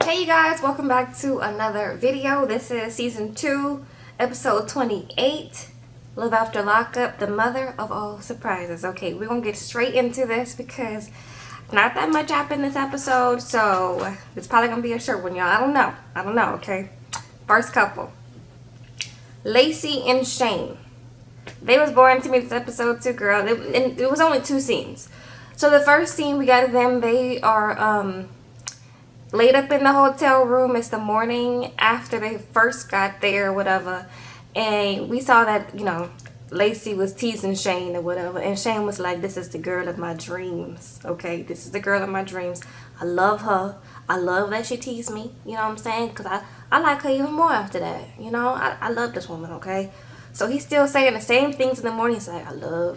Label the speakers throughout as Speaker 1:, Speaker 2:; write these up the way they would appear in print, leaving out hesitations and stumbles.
Speaker 1: Hey you guys, welcome back to another video. This is season 2, episode 28, Live After Lockup, the mother of all surprises. Okay, we're gonna get straight into this because not that much happened this episode, so it's probably gonna be a short one, y'all. I don't know, okay? First couple, Lacey and Shane. They was boring to me this episode too, girl. It was only 2 scenes. So the first scene we got of them, they are laid up in the hotel room. It's the morning after they first got there or whatever, and we saw that, you know, Lacey was teasing Shane or whatever, and Shane was like, this is the girl of my dreams. Okay, this is the girl of my dreams. I love her. I love that she teased me, you know what I'm saying, because I like her even more after that, you know. I love this woman. Okay, so he's still saying the same things in the morning. He's like,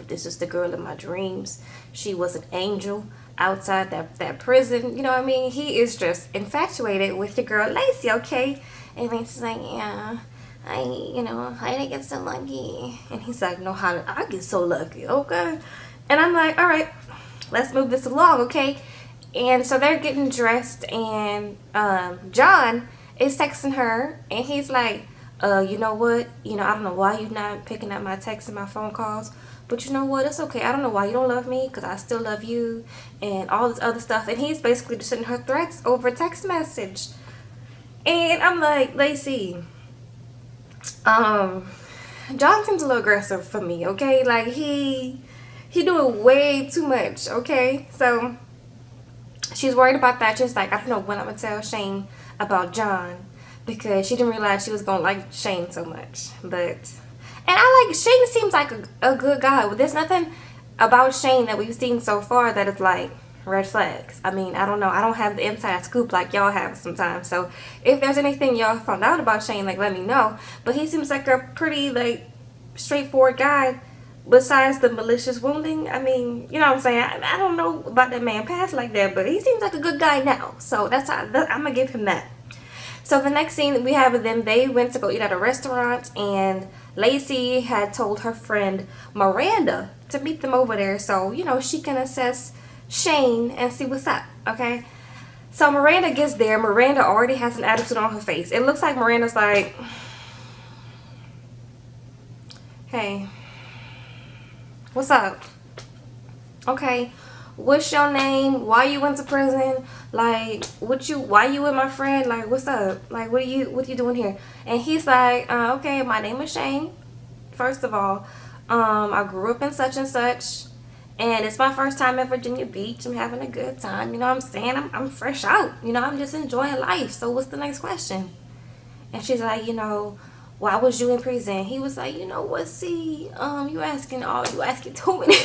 Speaker 1: this is the girl of my dreams. She was an angel outside that prison, you know what I mean? He is just infatuated with the girl Lacey, okay? And Vincent's like, yeah, I didn't get so lucky. And he's like, no, how did I get so lucky? Okay. And I'm like, all right, let's move this along, okay? And so they're getting dressed, and John is texting her, and he's like, you know what? I don't know why you're not picking up my texts and my phone calls, but you know what? It's okay. I don't know why you don't love me, because I still love you, and all this other stuff. And he's basically just sending her threats over text message. And I'm like, Lacey, John seems a little aggressive for me, okay? Like, he doing way too much, okay? So she's worried about that. She's like, I don't know when I'm going to tell Shane about John, because she didn't realize she was going to like Shane so much. And I like, Shane seems like a good guy. There's nothing about Shane that we've seen so far that is like red flags. I mean, I don't know. I don't have the inside scoop like y'all have sometimes. So if there's anything y'all found out about Shane, like, let me know. But he seems like a pretty, like, straightforward guy besides the malicious wounding. I mean, you know what I'm saying? I don't know about that man past like that, but he seems like a good guy now. So I'm going to give him that. So the next scene that we have of them, they went to go eat at a restaurant, and Lacey had told her friend Miranda to meet them over there so, you know, she can assess Shane and see what's up, okay? So Miranda gets there. Miranda already has an attitude on her face. It looks like Miranda's like, hey, what's up? Okay, what's your name? Why you went to prison? Like, why you with my friend? Like, what's up? Like, what you doing here? And he's like, okay, my name is Shane. First of all, I grew up in such and such, and it's my first time at Virginia Beach. I'm having a good time, you know what I'm saying? I'm fresh out, you know, I'm just enjoying life. So what's the next question? And she's like, you know, why was you in prison? He was like, you know what, see, you asking too many.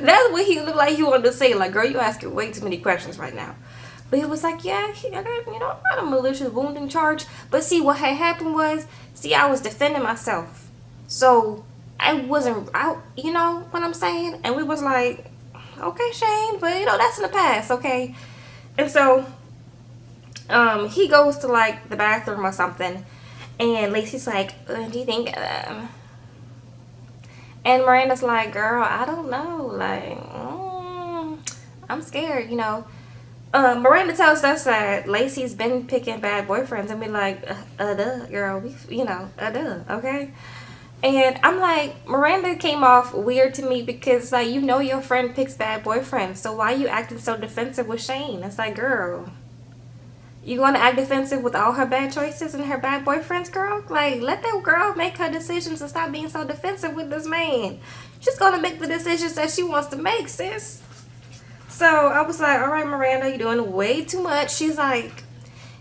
Speaker 1: That's what he looked like he wanted to say. Like, girl, you asking way too many questions right now. But he was like, yeah, I got, not a malicious wounding charge. But see, what had happened was, I was defending myself. So I wasn't out, you know what I'm saying? And we was like, okay, Shane, but that's in the past, okay? And so he goes to, like, the bathroom or something, and Lacey's like, do you think and Miranda's like, girl, I don't know, like, I'm scared, you know. Miranda tells us that Lacey's been picking bad boyfriends, and we're like, duh, girl, duh, okay? And I'm like, Miranda came off weird to me because, like, you know your friend picks bad boyfriends, so why are you acting so defensive with Shane? It's like, girl, you going to act defensive with all her bad choices and her bad boyfriends, girl? Like, let that girl make her decisions and stop being so defensive with this man. She's going to make the decisions that she wants to make, sis. So I was like, all right, Miranda, you're doing way too much. She's like,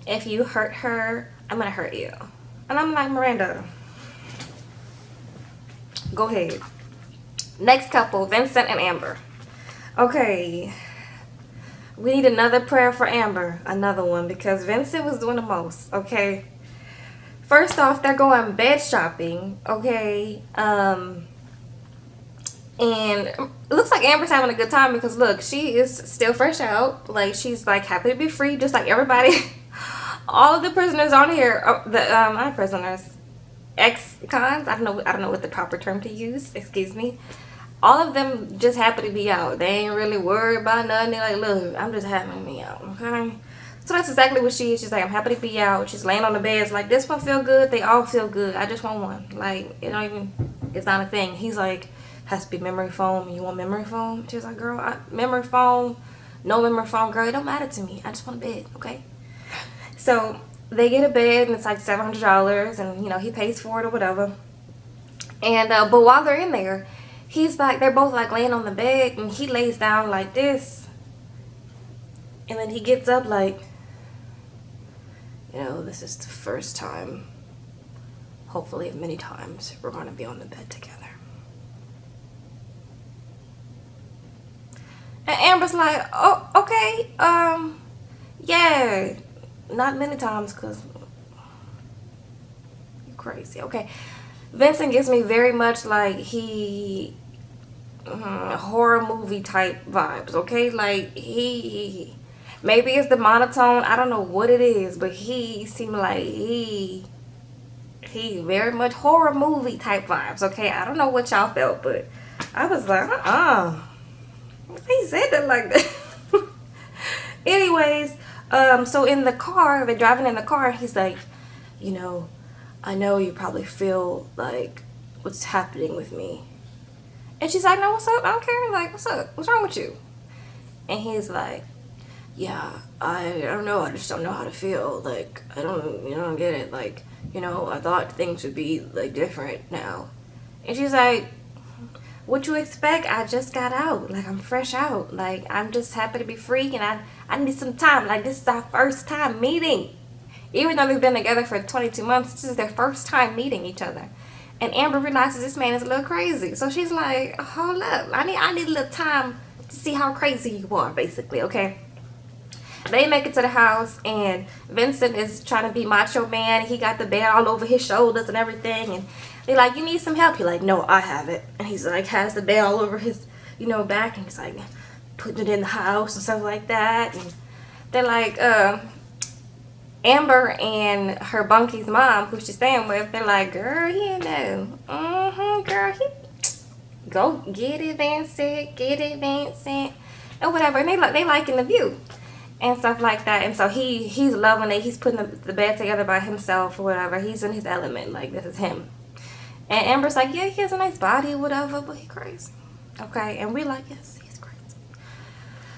Speaker 1: if you hurt her, I'm going to hurt you. And I'm like, Miranda, go ahead. Next couple, Vincent and Amber. Okay. We need another prayer for Amber. Another one, because Vincent was doing the most, okay? First off, they're going bed shopping, okay? And it looks like Amber's having a good time because, look, she is still fresh out. Like, she's, like, happy to be free, just like everybody. All of the prisoners on here, not prisoners, ex-cons, I don't know what the proper term to use, excuse me. All of them just happy to be out. They ain't really worried about nothing. They're like, look, I'm just having me out, okay? So that's exactly what she is. She's like, I'm happy to be out. She's laying on the bed. It's like, this one feel good. They all feel good. I just want one. Like, it don't even, it's not a thing. He's like, has to be memory foam. You want memory foam? She's like, girl, memory foam, no memory foam, girl, it don't matter to me. I just want a bed, okay? So they get a bed, and it's like $700, and, you know, he pays for it or whatever. And, but while they're in there, he's like, they're both like laying on the bed, and he lays down like this. And then he gets up like, you know, this is the first time, hopefully of many times, we're going to be on the bed together. And Amber's like, oh, okay, yeah, not many times, because you're crazy. Okay, Vincent gives me very much like horror movie type vibes, okay? Like, he maybe it's the monotone, I don't know what it is, but he seemed like he very much horror movie type vibes, okay? I don't know what y'all felt, but I was like, he said that like that. Anyways, so in the car, they're driving in the car, he's like, you know, I know you probably feel like what's happening with me. And she's like, no, what's up? I don't care. Like, what's up? What's wrong with you? And he's like, yeah, I don't know. I just don't know how to feel. Like, I don't get it. Like, you know, I thought things would be, like, different now. And she's like, what you expect? I just got out. Like, I'm fresh out. Like, I'm just happy to be free, and I need some time. Like, this is our first time meeting. Even though they've been together for 22 months, this is their first time meeting each other. And Amber realizes this man is a little crazy. So she's like, hold up. I need a little time to see how crazy you are, basically, okay? They make it to the house, and Vincent is trying to be macho man. He got the bed all over his shoulders and everything. And they're like, you need some help? He's like, no, I have it. And he's like, has the bed all over his, you know, back. And he's like, putting it in the house and stuff like that. And they're like, Amber and her bunky's mom, who she's staying with, they're like, girl, he ain't know. Girl, he go get it, Vincent, and whatever. And they liking the view and stuff like that. And so he's loving it. He's putting the bed together by himself or whatever. He's in his element. Like, this is him. And Amber's like, yeah, he has a nice body or whatever, but he crazy. Okay, and we like, yes, he's crazy.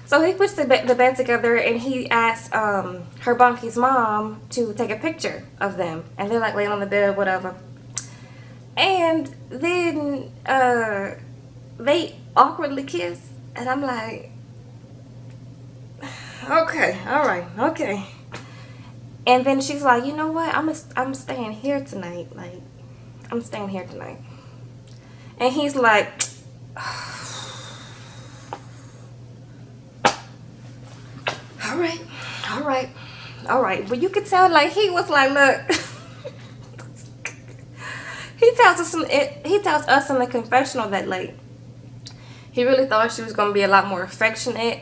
Speaker 1: So he puts the bed together, and he asks her bunky's mom to take a picture of them. And they're like laying on the bed or whatever. And then they awkwardly kiss. And I'm like, okay, all right, okay. And then she's like, you know what? I'm staying here tonight. Like, I'm staying here tonight. And he's like, all right. But you could tell, like, he was like, look. He tells us in the confessional that, like, he really thought she was gonna be a lot more affectionate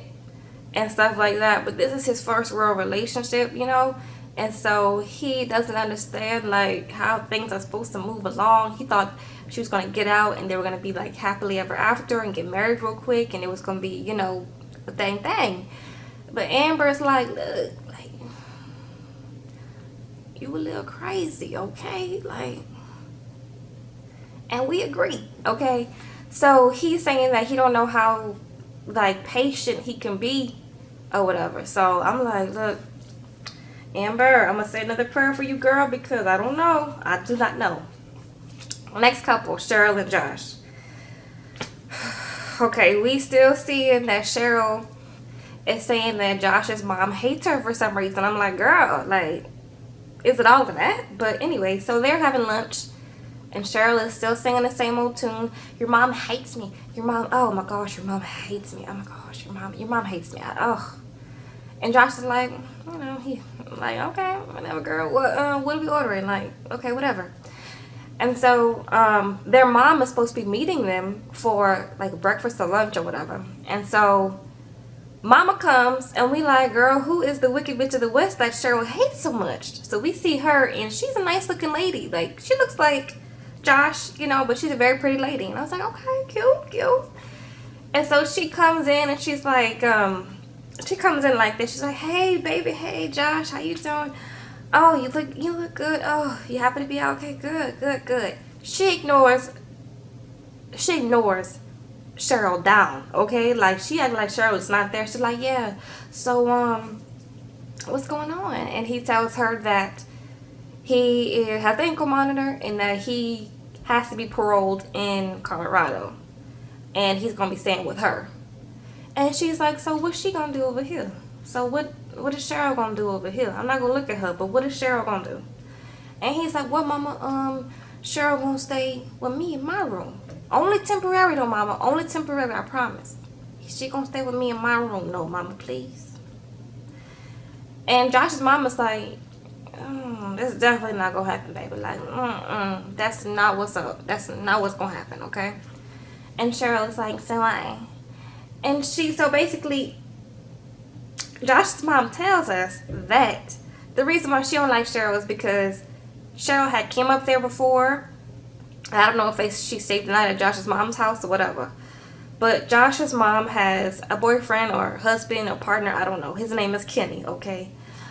Speaker 1: and stuff like that. But this is his first real relationship, you know. And so he doesn't understand, like, how things are supposed to move along. He thought she was going to get out and they were going to be, like, happily ever after and get married real quick. And it was going to be, you know, a thing. But Amber's like, look, like, you a little crazy, okay? Like, and we agree, okay? So he's saying that he don't know how, like, patient he can be or whatever. So I'm like, look, Amber, I'm going to say another prayer for you, girl, because I don't know. I do not know. Next couple, Cheryl and Josh. Okay, we still seeing that Cheryl is saying that Josh's mom hates her for some reason. I'm like, girl, like, is it all of that? But anyway, so they're having lunch, and Cheryl is still singing the same old tune. Your mom hates me. Your mom, oh my gosh, your mom hates me. Oh my gosh, your mom hates me. And Josh is like, you know, he like, okay, whatever, girl. What are we ordering? Like, okay, whatever. And so their mom is supposed to be meeting them for like breakfast or lunch or whatever. And so Mama comes, and we like, girl, who is the wicked bitch of the West that Cheryl hates so much? So we see her, and she's a nice looking lady. Like, she looks like Josh, you know, but she's a very pretty lady. And I was like, okay, cute. And so she comes in, and she's like, she comes in like this. She's like, hey, baby. Hey, Josh. How you doing? Oh, you look good. Oh, you happy to be out? Okay, good, good, good. She ignores Cheryl down, okay? Like, she acted like Cheryl was not there. She's like, yeah, so, what's going on? And he tells her that he has the ankle monitor and that he has to be paroled in Colorado. And he's going to be staying with her. And she's like, so what's she going to do over here? So what is Cheryl going to do over here? I'm not going to look at her, but what is Cheryl going to do? And he's like, well, mama, Cheryl going to stay with me in my room. Only temporary though, mama. Only temporary, I promise. She gonna stay with me in my room. No, mama, please. And Josh's mama's like, this is definitely not gonna happen, baby. Like, that's not what's up. That's not what's gonna happen, okay? And Cheryl is like, so I. And so basically, Josh's mom tells us that the reason why she don't like Cheryl is because Cheryl had came up there before. I don't know if she stayed the night at Josh's mom's house or whatever. But Josh's mom has a boyfriend or husband or partner. I don't know. His name is Kenny, okay?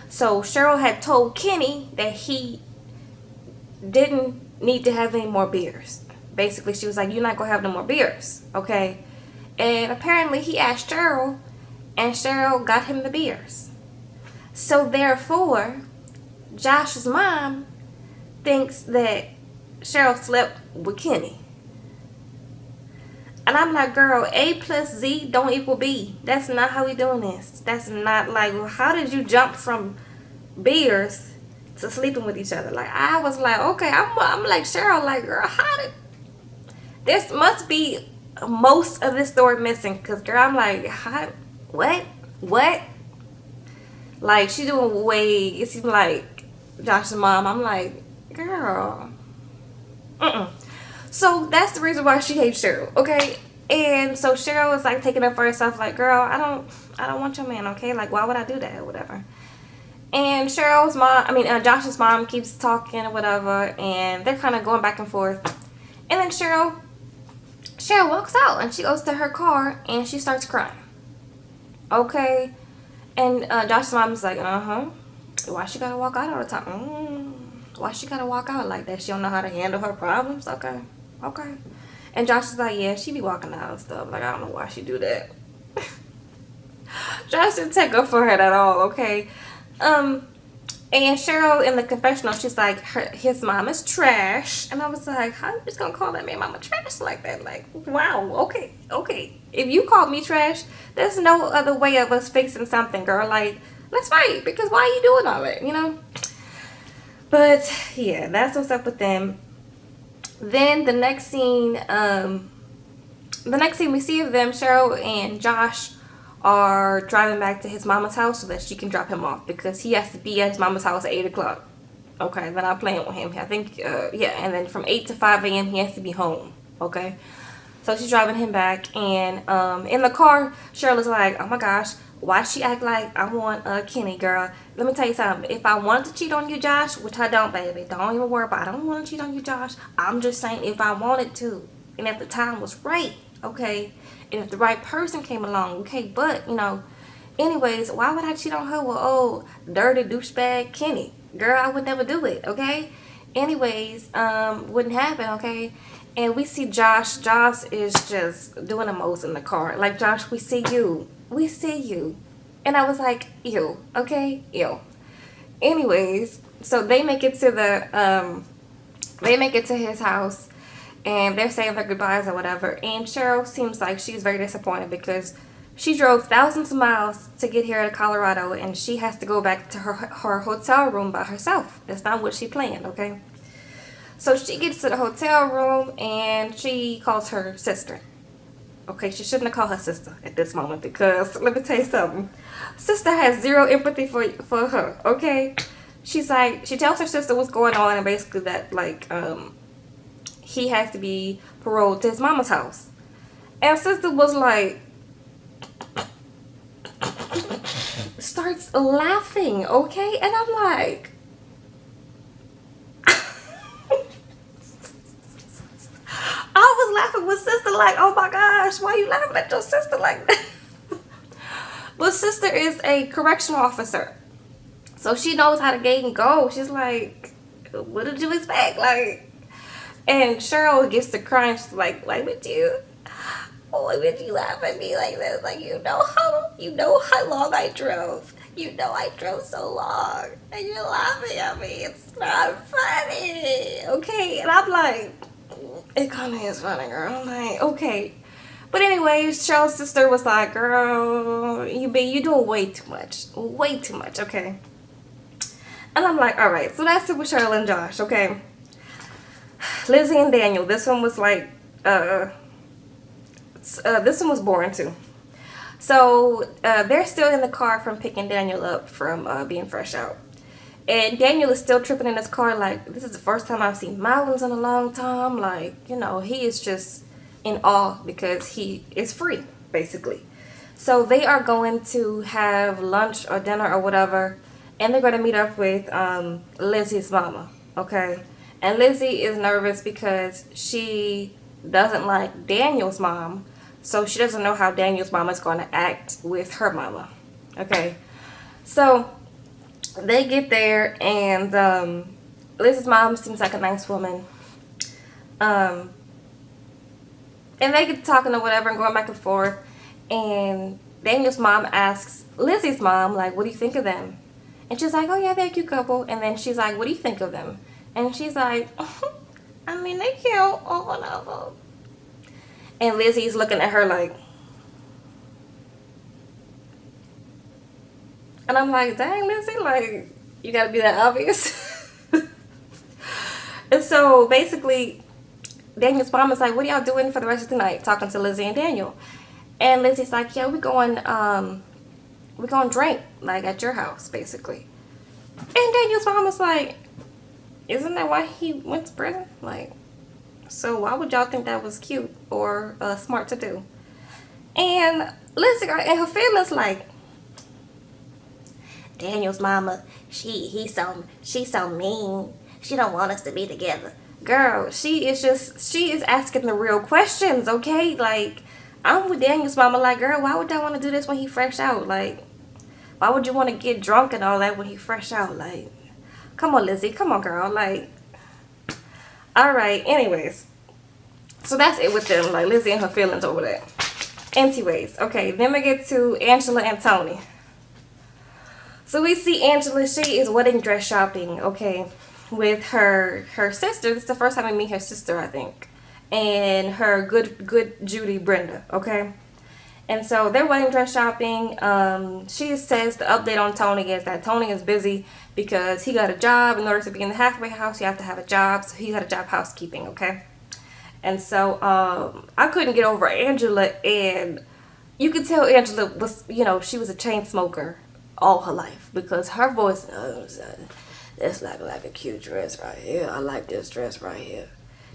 Speaker 1: So Cheryl had told Kenny that he didn't need to have any more beers. Basically, she was like, you're not going to have no more beers, okay? And apparently he asked Cheryl, and Cheryl got him the beers. So therefore, Josh's mom thinks that Cheryl slept with Kenny. And I'm like, girl, A plus Z don't equal B. That's not how we doing this. That's not like, well, how did you jump from beers to sleeping with each other? Like, I was like, okay, I'm like, Cheryl, like, girl, how did... This must be most of this story missing. Because, girl, I'm like, how... What? Like, she doing way... It seemed like Josh's mom. I'm like, girl... So that's the reason why she hates Cheryl, okay? And so Cheryl is like taking up for herself, like, girl, I don't want your man, okay? Like, why would I do that or whatever? And Josh's mom keeps talking or whatever, and they're kind of going back and forth. And then Cheryl walks out and she goes to her car and she starts crying, okay? And Josh's mom is like, why she gotta walk out all the time? Why she gotta walk out like that? She don't know how to handle her problems? Okay. And Josh is like, yeah, she be walking out and stuff. Like, I don't know why she do that. Josh didn't take up for her at all, okay? And Cheryl in the confessional, she's like, his mom is trash. And I was like, how you just gonna call that man mama trash like that? Like, wow, okay. If you call me trash, there's no other way of us fixing something, girl. Like, let's fight, because why are you doing all that, you know? But yeah, that's what's up with them. Then the next scene we see of them, Cheryl and Josh are driving back to his mama's house so that she can drop him off because he has to be at his mama's house at 8 o'clock. Okay, then I'm playing with him. I think, and then from 8 to 5 a.m. he has to be home. Okay, so she's driving him back, and in the car, Cheryl is like, oh my gosh, why she act like I want Kenny, girl? Let me tell you something. If I wanted to cheat on you, Josh, which I don't, baby. Don't even worry about it. I don't want to cheat on you, Josh. I'm just saying if I wanted to. And if the time was right, okay? And if the right person came along, okay? But, anyways, why would I cheat on her with old, dirty douchebag Kenny? Girl, I would never do it, okay? Anyways, wouldn't happen, okay? And we see Josh. Josh is just doing the most in the car. Like, Josh, we see you. We see you. And I was like, ew, okay? Ew. Anyways, so they make it to his house, and they're saying their goodbyes or whatever. And Cheryl seems like she's very disappointed because she drove thousands of miles to get here to Colorado, and she has to go back to her hotel room by herself. That's not what she planned, okay? So she gets to the hotel room, and she calls her sister. Okay, she shouldn't have called her sister at this moment because, let me tell you something. Sister has zero empathy for her, okay? She's like, she tells her sister what's going on and basically that, like, he has to be paroled to his mama's house. And sister was like, starts laughing, okay? And I'm like, I was laughing with sister like, oh my gosh, why are you laughing at your sister like that? Well, sister is a correctional officer, so she knows how the game goes. She's like, what did you expect? Like, and Cheryl gets to crying. She's like, would you? Why would you laugh at me like this? Like, you know how long I drove. You know I drove so long, and you're laughing at me. It's not funny, okay? And I'm like, it kind of is funny, girl. I'm like, okay. But anyways, Cheryl's sister was like, girl, you doing way too much, okay? And I'm like, all right. So that's it with Cheryl and Josh, okay? Lizzie and Daniel. This one was like, this one was boring too. So they're still in the car from picking Daniel up from being fresh out. And Daniel is still tripping in his car like, this is the first time I've seen mountains in a long time. Like, you know, he is just in awe because he is free, basically. So they are going to have lunch or dinner or whatever. And they're going to meet up with Lizzie's mama, okay? And Lizzie is nervous because she doesn't like Daniel's mom. So she doesn't know how Daniel's mama is going to act with her mama, okay? So they get there, and Liz's mom seems like a nice woman. And they get talking or whatever and going back and forth. And Daniel's mom asks Lizzie's mom, like, what do you think of them? And she's like, oh yeah, they're a cute couple. And then she's like, what do you think of them? And she's like, I mean, they cute, or whatever. And Lizzie's looking at her like, and I'm like, dang, Lizzie, like, you gotta be that obvious. And so basically, Daniel's mom is like, what are y'all doing for the rest of the night? Talking to Lizzie and Daniel. And Lizzie's like, yeah, we're going drink, like, at your house, basically. And Daniel's mom is like, isn't that why he went to prison? Like, so why would y'all think that was cute or smart to do? And Lizzie got in her feelings like, Daniel's mama, she's so mean. She don't want us to be together. Girl, she is asking the real questions, okay? Like, I'm with Daniel's mama, like, girl, why would y'all want to do this when he fresh out? Like, why would you want to get drunk and all that when he fresh out? Like, come on, Lizzie, come on, girl. Like, all right, anyways. So that's it with them, like, Lizzie and her feelings over that. Anyways, okay, then we get to Angela and Tony. So we see Angela, she is wedding dress shopping, okay, with her sister. This is the first time I meet her sister, I think. And her good Judy Brenda, okay? And so they're wedding dress shopping. She says the update on Tony is that Tony is busy because he got a job. In order to be in the halfway house, you have to have a job. So he got a job housekeeping, okay? And so I couldn't get over Angela, and you could tell Angela was, you know, she was a chain smoker all her life because her voice, that's like a cute dress right here. I like this dress right here.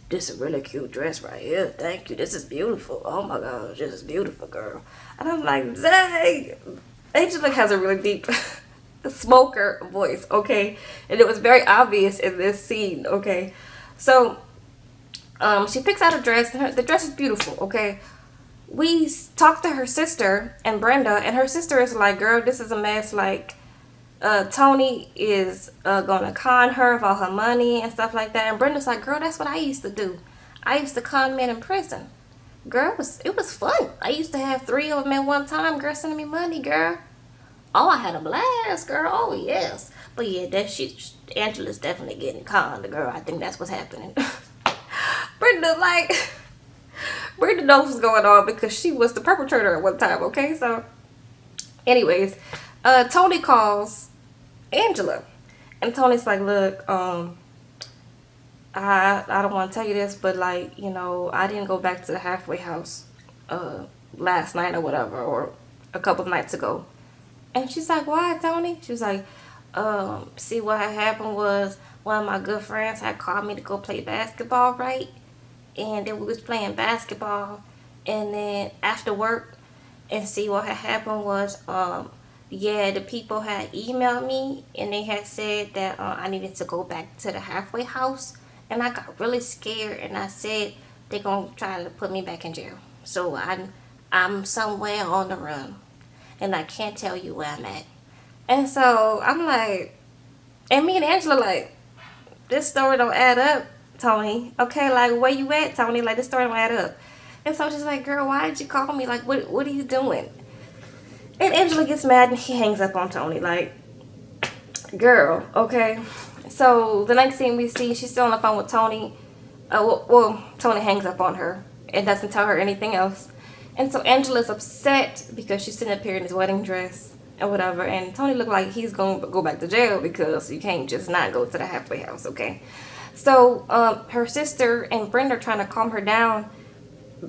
Speaker 1: This is a really cute dress right here. Thank you. This is beautiful. Oh my gosh, this is beautiful, girl. And I'm like, dang. Angela has a really deep smoker voice, okay? And it was very obvious in this scene, okay? So she picks out a dress, and the dress is beautiful, okay? We talked to her sister and Brenda, and her sister is like, girl, this is a mess. Like, Tony is gonna con her of all her money and stuff like that. And Brenda's like, girl, that's what I used to do. I used to con men in prison. Girl, it was fun. I used to have 3 of them at one time. Girl, sending me money, girl. Oh, I had a blast, girl. Oh, yes. But yeah, Angela's definitely getting conned, girl. I think that's what's happening. Brenda knows what's going on because she was the perpetrator at one time, okay? So, anyways, Tony calls Angela. And Tony's like, look, I don't want to tell you this, but, like, you know, I didn't go back to the halfway house last night or whatever, or a couple of nights ago. And she's like, why, Tony? She was like, see, what had happened was one of my good friends had called me to go play basketball, right? And then we was playing basketball, and then after work, and see, what had happened was, yeah, the people had emailed me, and they had said that I needed to go back to the halfway house, and I got really scared, and I said they're gonna try to put me back in jail. So I'm somewhere on the run. and I can't tell you where I'm at. And so I'm like, and me and Angela like, this story don't add up, Tony. Okay, like where you at, Tony? Like this story don't add up. And so she's like, girl, why did you call me? Like, what are you doing? And Angela gets mad and he hangs up on Tony. Like, girl, okay. So the next thing we see, she's still on the phone with Tony. Tony hangs up on her and doesn't tell her anything else. And so Angela's upset because she's sitting up here in his wedding dress and whatever. And Tony looked like he's going to go back to jail because you can't just not go to the halfway house, okay? So her sister and Brenda are trying to calm her down,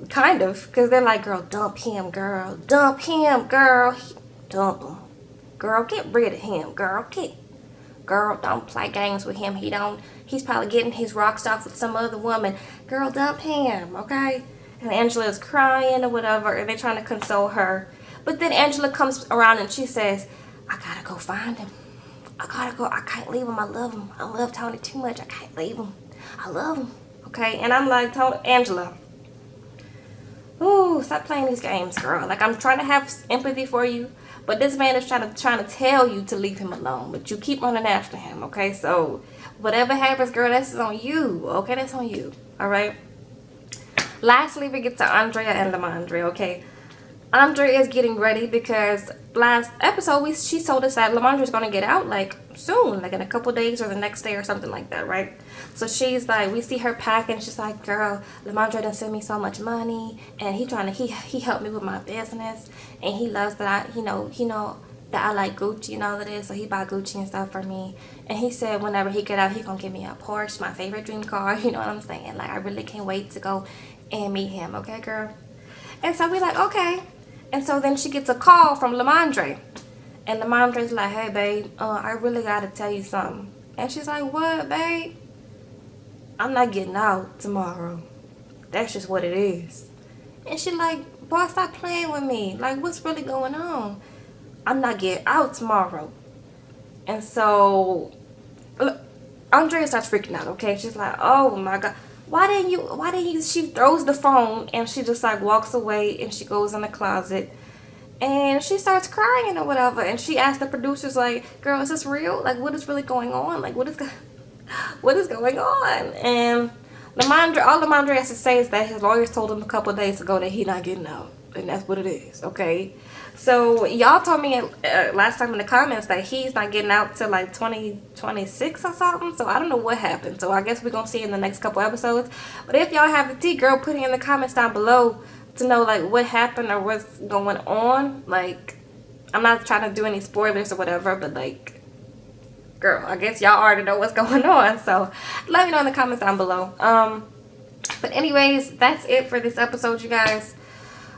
Speaker 1: kind of, because they're like, girl, dump him, girl. Dump him, girl. Dump him. Girl, get rid of him, girl. Girl, don't play games with him. He's probably getting his rocks off with some other woman. Girl, dump him, okay? And Angela is crying or whatever, and they're trying to console her. But then Angela comes around and she says, I gotta go find him. I gotta go. I can't leave him. I love him. I love Tony too much. I can't leave him. I love him. Okay? And I'm like, Angela, ooh, stop playing these games, girl. Like, I'm trying to have empathy for you, but this man is trying to tell you to leave him alone, but you keep running after him, okay? So whatever happens, girl, that's on you, okay? That's on you, all right? Lastly, we get to Andrea and Lamondre, okay? Andrea is getting ready because last episode she told us that Lamondre is going to get out like soon, like in a couple days or the next day or something like that, right? So she's like, we see her packing. She's like, girl, Lamondre done sent me so much money, and he helped me with my business, and he loves that he know that I like Gucci and all of this, so he bought Gucci and stuff for me. And he said whenever he get out, he gonna give me a Porsche, my favorite dream car. You know what I'm saying? Like, I really can't wait to go and meet him, okay, girl? And so we like, okay. And so then she gets a call from Lamondre. And Lamondre's like, hey, babe, I really got to tell you something. And she's like, what, babe? I'm not getting out tomorrow. That's just what it is. And she's like, boy, stop playing with me. Like, what's really going on? I'm not getting out tomorrow. And so Andrea starts freaking out, okay? She's like, oh, my God. Why didn't you, she throws the phone and she just like walks away and she goes in the closet and she starts crying or whatever. And she asked the producers like, girl, is this real? Like, what is really going on? Like, what is going on? And all Lamondre has to say is that his lawyers told him a couple of days ago that he's not getting out. And that's what it is, okay? So y'all told me last time in the comments that he's not getting out till like 2026 or something. So I don't know what happened. So I guess we're going to see in the next couple episodes. But if y'all have the tea, girl, put it in the comments down below to know like what happened or what's going on. Like, I'm not trying to do any spoilers or whatever, but like, girl, I guess y'all already know what's going on. So let me know in the comments down below. But anyways, that's it for this episode, you guys.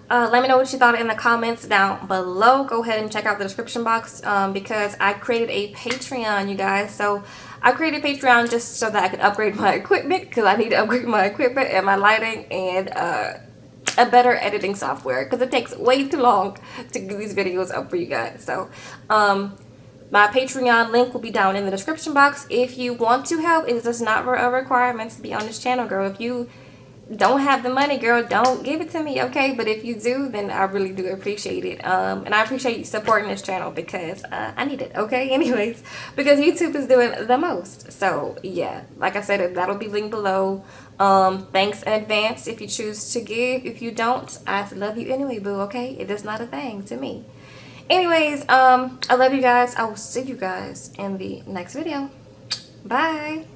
Speaker 1: Let me know what you thought in the comments down below. Go ahead and check out the description box because I created a Patreon, you guys. So I created a Patreon just so that I could upgrade my equipment, because I need to upgrade my equipment and my lighting and a better editing software, because it takes way too long to get these videos up for you guys. So my Patreon link will be down in the description box. If you want to help, it is not a requirement to be on this channel, girl. If you don't have the money, girl, don't give it to me, okay? But if you do, then I really do appreciate it. And I appreciate you supporting this channel because I need it, okay? Anyways, because YouTube is doing the most. So yeah, like I said, that'll be linked below. Thanks in advance if you choose to give. If you don't, I love you anyway, boo, okay? It is not a thing to me. Anyways, I love you guys. I will see you guys in the next video. Bye.